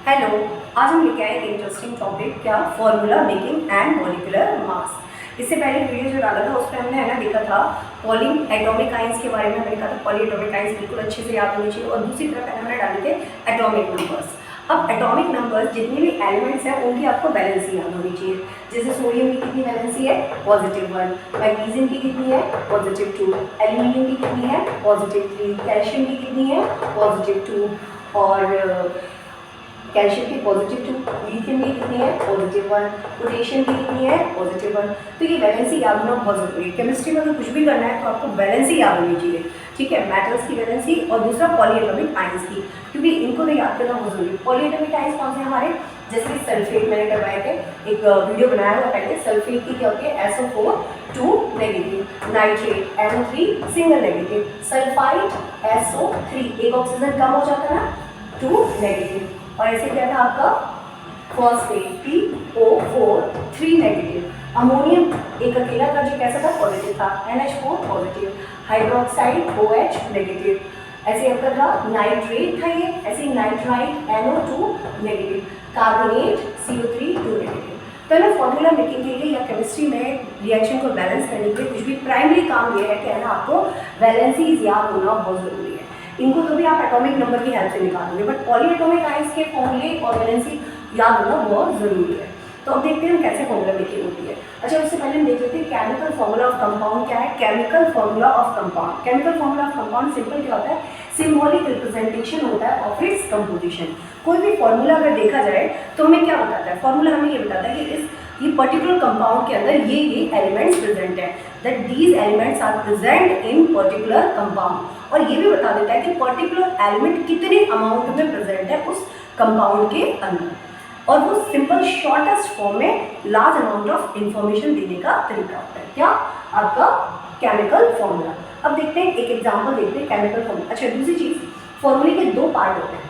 Hello, आज हम लेके आए एक इंटरेस्टिंग टॉपिक, क्या formula making and molecular mass. इससे पहले वीडियो जो डाला था उस पर हमने देखा था पॉली एटॉमिक आइंस के बारे में। मैंने कहा था पॉली एटॉमिक आइंस बिल्कुल अच्छे से याद होनी चाहिए, और दूसरी तरफ हमने डाले थे एटॉमिक नंबर्स। अब एटॉमिक नंबर्स जितने भी एलिमेंट्स हैं उनकी आपको वैलेंसी याद होनी चाहिए। जैसे सोडियम की कितनी वैलेंसी है, +1, मैग्नीशियम की कितनी है, +2, एल्यूमिनियम की कितनी है, +3, कैल्शियम की कितनी है, +2, और कैल्शियम की +2, लिथियम की कितनी है, +1, पोटेशियम की कितनी है, +1। तो ये वैलेंसी याद होना बहुत जरूरी है। केमिस्ट्री में अगर कुछ भी करना है तो आपको वैलेंसी याद होनी चाहिए, ठीक है। मेटल्स की वैलेंसी और दूसरा पॉलीएटॉमिक आइंस की, क्योंकि इनको तो याद करना बहुत जरूरी है। पॉलीएटॉमिक आइंस कौन से हमारे, जैसे कि सल्फेट मैंने करवाए थे, एक वीडियो बनाया हुआ पहले। सल्फेट की क्या होती है, SO4 2 negative, nitrate NO3 single negative, sulphide SO3 एक ऑक्सीजन कम हो जाता है ना, 2 नेगेटिव। और ऐसे क्या था आपका फॉस्फेट PO4 3 नेगेटिव, अमोनियम एक अकेला था जो कैसा था, पॉजिटिव था, NH4 positive, hydroxide OH negative. ऐसे आपका था नाइट्रेट था ये, ऐसे nitrite NO2 negative, carbonate CO3 2 negative. तो ना फॉर्मूला मेकिंग के लिए या केमिस्ट्री में रिएक्शन को बैलेंस करने के लिए कुछ भी प्राइमरी काम ये है कि ना आपको वैलेंसीज याद होना बहुत जरूरी है। इनको तो भी आप एटॉमिक नंबर की हेल्प से निकालोगे, बट पॉलीएटॉमिक आइंस के फॉर्मूले और वैलेंसी याद होना बहुत जरूरी है। तो अब देखते हैं हम कैसे फॉर्मूला मेकिंग होती है। अच्छा, उससे पहले हम देख लेते हैं केमिकल फॉर्मूला ऑफ कंपाउंड क्या है। Chemical formula of compound, chemical formula of compound simple क्या होता है, सिंबॉलिक रिप्रेजेंटेशन होता है ऑफ इट्स कंपोजिशन। कोई भी फॉर्मूला अगर देखा जाए तो हमें क्या बताता है, फॉर्मूला हमें ये बताता है कि ये पर्टिकुलर कंपाउंड के अंदर ये एलिमेंट्स प्रेजेंट है, that these elements are present in particular compound. और ये भी बता देता है कि पर्टिकुलर एलिमेंट कितने अमाउंट में प्रेजेंट है उस कंपाउंड के अंदर, और वो सिंपल शॉर्टेस्ट फॉर्म में लार्ज अमाउंट ऑफ इंफॉर्मेशन देने का तरीका होता है, क्या आपका केमिकल फॉर्मूला। अब देखते हैं एक एग्जांपल देखते हैं केमिकल फॉर्मूला। अच्छा, दूसरी चीज, फॉर्मूले के दो पार्ट होते हैं,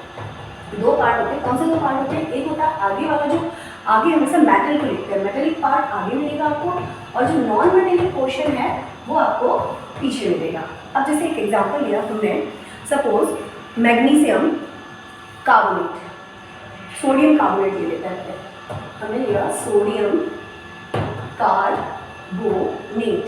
कौन से दो पार्ट होते हैं, एक होता है आगे वाला, जो आगे हमेशा मेटल को लिखते हैं, मेटेलिक पार्ट आगे मिलेगा आपको, और जो नॉन मेटेलिक पोर्शन है वो आपको पीछे मिलेगा। अब जैसे एक एग्जांपल लिया हमने, suppose magnesium carbonate, sodium carbonate ले लेते हैं, हमने लिया सोडियम कार्बोनेट।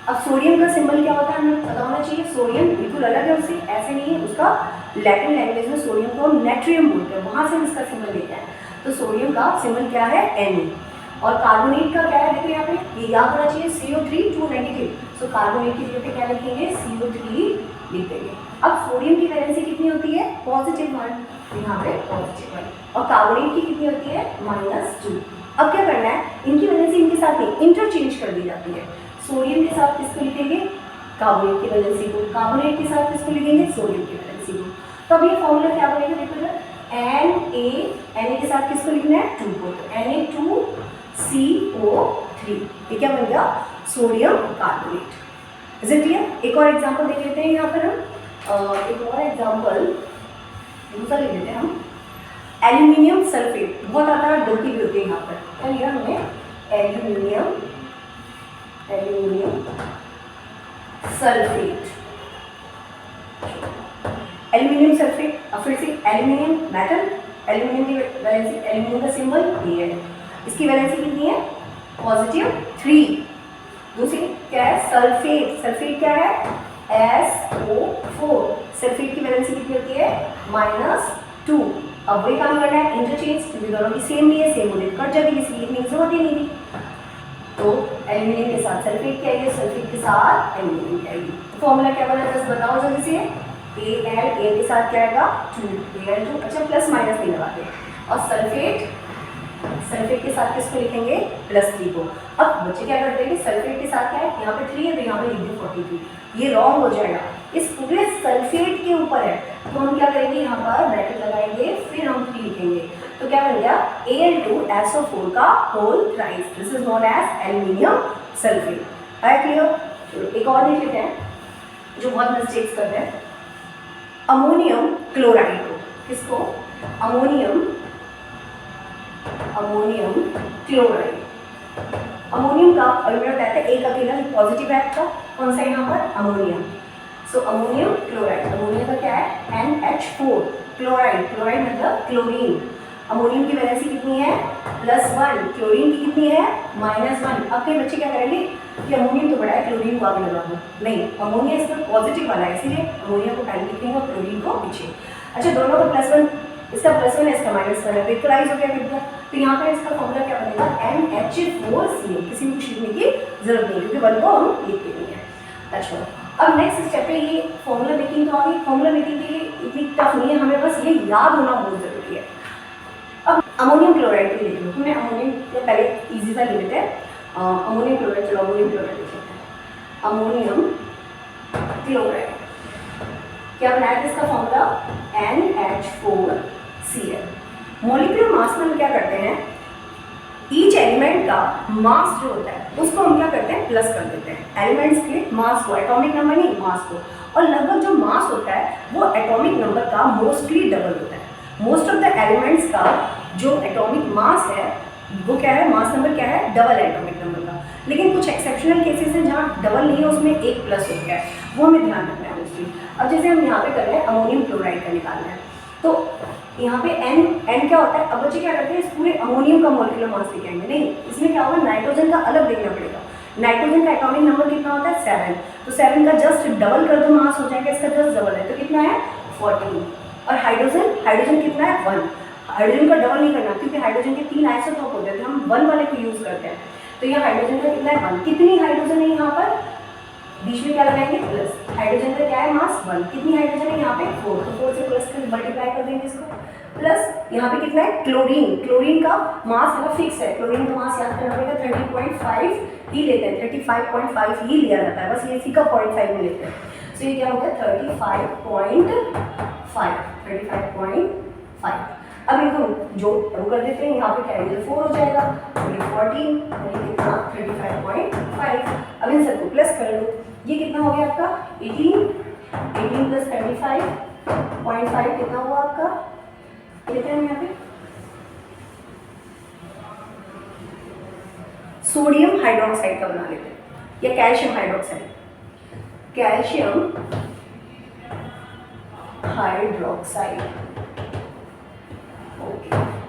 अब सोडियम का सिंबल क्या होता है हमें पता होना चाहिए, सोडियम बिल्कुल अलग है उससे, ऐसे नहीं है, उसका लैटिन लैंग्वेज में सोडियम को नेट्रियम बोलते हैं, वहां से हम इसका सिंबल लेते हैं। तो सोडियम का सिंबल क्या है, Na, और कार्बोनेट का क्या है, देखो यहाँ पे ये याद होना चाहिए, CO3 2 नेगेटिव। सो कार्बोनेट की जगह पे क्या लिखेंगे, CO3 लिख देंगे। अब सोडियम की वैलेंसी कितनी होती है, +1, यहाँ पे +1, और कार्बोनेट की कितनी होती है, -2। अब क्या करना है, इनकी वैलेंसी इनके साथ में इंटरचेंज कर दी जाती है। सोडियम के साथ किसको लिखेंगे, कार्बोनेट की वैलेंसी को, कार्बोनेट के साथ किसको लिखेंगे, सोडियम की वैलेंसी को। तो अब ये फॉर्मूला क्या बनेगा, देखो इधर Na के साथ किसको लिखना है, 2 को, तो Na2CO3, ये क्या बन गया, sodium carbonate. Is it clear. एक और एग्जांपल देख लेते हैं यहाँ पर हम, एक और एग्जांपल दूसरा ले लेते हैं हम, एल्यूमिनियम सल्फेट, बहुत आता है, गलती भी होती है यहाँ पर, क्या लिया हमने, एल्यूमिनियम सल्फेट, एल्यूमिनियम सल्फेट। अब फिर से एल्यूमिनियम मेटल, एल्यूमिनियम की वैलेंसी, एल्यूमिनियम का सिंबल ये है, इसकी वैलेंसी कितनी है, +3। दूसरी क्या है, सल्फेट, सल्फेट क्या है, SO4, सल्फेट की वैलेंसी कितनी होती है, -2। अब वही काम करना है, इंटरचेंज, क्योंकि दोनों की सेम नहीं है, सेम होने कट जाएगी, इसलिए लिखने की जरूरत ही नहीं थी। तो एल्यूमिनियम के साथ सल्फेट क्या आएगी, सल्फेट के साथ एल्यूमिनियम क्या आएगी। फॉर्मूला क्या बना, बस बताओ जल्दी से, Al के साथ क्या आएगा, 2Al2, अच्छा प्लस माइनस नहीं लगाते, और सल्फेट के साथ किसको लिखेंगे, +3 को। अब बच्चे क्या करते हैं, सल्फेट के साथ क्या है, यहाँ पे 3 है तो यहाँ पे लिख दो 43, ये रॉन्ग हो जाएगा, इस पूरे सल्फेट के ऊपर है, तो हम क्या करेंगे, यहाँ पर ब्रैकेट लगाएंगे, फिर हम 3 लिखेंगे, तो क्या बन गया, Al2SO4 का whole thrice, this is known as aluminium sulphate. है क्लियर। एक और देख लेते हैं जो बहुत मिस्टेक्स करते हैं, अमोनियम क्लोराइड को, किसको, अमोनियम क्लोराइड, अमोनियम का अल्यूमिनियम कहते हैं, एक अकेला पॉजिटिव है आपका, कौन सा यहाँ पर, ammonium. So ammonium chloride, ammonium का क्या है, NH4, क्लोराइड, क्लोराइड मतलब क्लोरीन। अमोनियम की वैलेंसी कितनी है +1, क्लोरीन की कितनी है -1। अब कई बच्चे क्या करेंगे कि अमोनियम तो बड़ा है, क्लोरीन को आगे लगा दो, नहीं, अमोनिया इसमें पॉजिटिव वाला है, इसीलिए अमोनिया को पहले लिखेंगे और क्लोरीन को पीछे। अच्छा, दोनों का +1, इसका +1 है, इसका -1 है, इक्वलाइज हो गया विद्या। तो यहाँ पे इसका फॉर्मूला क्या बनेगा NH4Cl। किसी को कुछ लिखने की जरूरत नहीं, क्योंकि 1 को हम लिखते नहीं है। अच्छा, अब नेक्स्ट स्टेप पे ये फॉर्मूला मेकिंग तो आ गई। फॉर्मूला मेकिंग के लिए इतनी टफ नहीं है, हमें बस ये याद होना बहुत जरूरी है। अब अमोनियम क्लोराइड की लिख लो, तुमने अमोनियम के पहले इजी सा लिख लेते हैं, अमोनियम क्लोराइड। चलो अमोनियम क्लोराइड लिख लेते हैं, अमोनियम क्लोराइड। क्या बनाया था इसका फॉर्मूला NH4Cl। मॉलिक्यूलर मास में हम क्या करते हैं, ईच एलिमेंट का मास जो होता है उसको हम क्या करते हैं प्लस कर देते हैं, एलिमेंट्स के मास को, एटॉमिक नंबर नहीं मास को। और लगभग जो मास होता है वो एटॉमिक नंबर का मोस्टली डबल होता है। मोस्ट ऑफ द एलिमेंट्स का जो एटॉमिक मास है वो क्या है, मास नंबर क्या है, डबल एटॉमिक नंबर का। लेकिन कुछ एक्सेप्शनल केसेस हैं जहाँ डबल नहीं है, उसमें एक प्लस हो गया है, वो हमें ध्यान रखना है उसकी। अब जैसे हम यहाँ पे कर रहे हैं अमोनियम क्लोराइड का निकालना है, तो यहाँ पे N क्या होता है। अब बच्चे क्या करते हैं, इस पूरे अमोनियम का मॉलिक्यूलर मास लिखेंगे, नहीं, इसमें क्या होगा, नाइट्रोजन का अलग देखना पड़ेगा। नाइट्रोजन का एटॉमिक नंबर कितना होता है 7, तो 7 का जस्ट डबल कर दो, मास हो जाएगा, इसका जस्ट डबल है, तो कितना है 14। और हाइड्रोजन कितना है 1। हाइड्रोजन का डबल नहीं करना, क्योंकि हाइड्रोजन के 3 आइसोटोप होते हैं, हम 1 वाले को यूज करते हैं। तो यहाँ हाइड्रोजन का कितना है 1। कितनी हाइड्रोजन है यहाँ पर, बीच में क्या लगाएंगे प्लस। हाइड्रोजन का क्या है मास 1, कितनी हाइड्रोजन है यहाँ पे 4, तो 4 से प्लस कर मल्टीप्लाई कर देंगे इसको। प्लस यहाँ पे कितना है क्लोरीन, क्लोरीन का मास है ना फिक्स है, क्लोरीन का मास याद करना पड़ेगा 30.5 ही लेते हैं, 35.5 ही लिया जाता है, बस ये इसी का 0.5 में लेते हैं। तो ये क्या हो गया 35.5। अब इनको जो कर देते हैं, यहाँ पे क्या है 4 हो जाएगा, 14 कितना 35.5। अब इन सबको प्लस कर लो, ये कितना हो गया आपका 18 प्लस 35.5 कितना हुआ आपका, लेते हैं यहाँ पे सोडियम हाइड्रोक्साइड का बना लेते हैं, या calcium hydroxide, calcium hydroxide.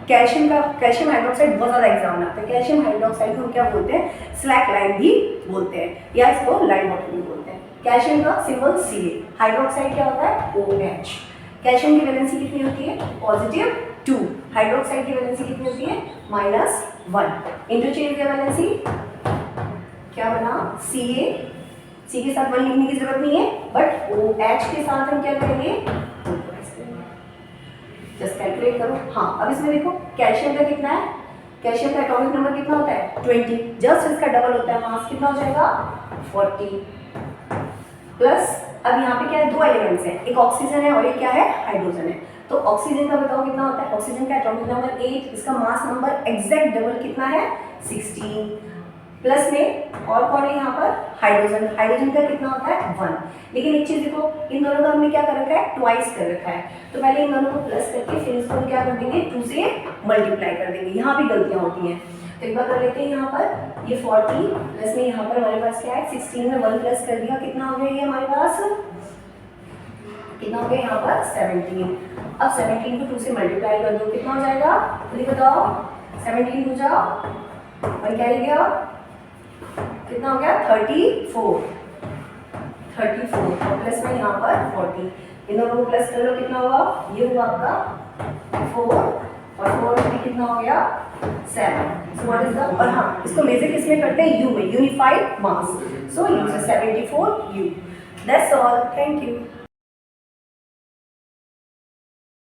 Calcium hydroxide बहुत ज़्यादा एग्जाम में आता है। कैल्शियम हाइड्रोक्साइड को क्या बोलते हैं, स्लैक लाइन भी बोलते हैं, या इसको लाइन वाटर भी बोलते हैं। कैल्शियम का सिंबल Ca, हाइड्रोक्साइड क्या होता है OH। कैल्शियम की वैलेंसी कितनी होती है +2, हाइड्रोक्साइड की वैलेंसी कितनी होती है -1। इंटरचेंज की वैलेंसी क्या बना C के साथ 1 लिखने की जरूरत नहीं है, बट OH के साथ हम क्या करेंगे, जस्ट कैलकुलेट करो। हाँ, अब इसमें देखो कैल्शियम का कितना है, कैल्शियम का एटॉमिक नंबर कितना होता है 20, जस्ट इसका डबल होता है, मास कितना हो जाएगा 40। प्लस अब यहाँ पे क्या है, 2 एलिमेंट्स हैं, एक ऑक्सीजन है और एक क्या है हाइड्रोजन है। तो ऑक्सीजन का बताओ कितना होता है, ऑक्सीजन का एटॉमिक नंबर 8, इसका मास नंबर एग्जैक्ट डबल कितना है 16। प्लस में और कौन है यहाँ पर, हाइड्रोजन का कितना होता है 1। लेकिन एक चीज देखो, इन दोनों का हमने क्या कर रखा है, ट्वाइस कर रखा है, तो पहले इन दोनों को प्लस करके फिर इसको क्या कर देंगे 2 से मल्टीप्लाई कर देंगे। यहाँ भी गलतियाँ होती हैं, तो एक बार कर लेते हैं। यहाँ पर ये 40 प्लस में यहाँ पर हमारे पास क्या है 16 में 1 प्लस कर दिया, कितना हो गया ये हमारे पास, कितना हो गया यहाँ पर 17। अब 17 को 2 से मल्टीप्लाई कर दो, कितना हो जाएगा जल्दी बताओ, 17 हो जाओ और क्या लिख गया, कितना हो गया 34 और प्लस में यहाँ पर 40, इन दोनों को प्लस कर लो, कितना हुआ, ये हुआ आपका 4 और 4 में कितना हो गया 7। सो व्हाट इज द, और हाँ इसको मेजर किसमें करते हैं, U में, unified mass, so use 74 U। That's all, thank you.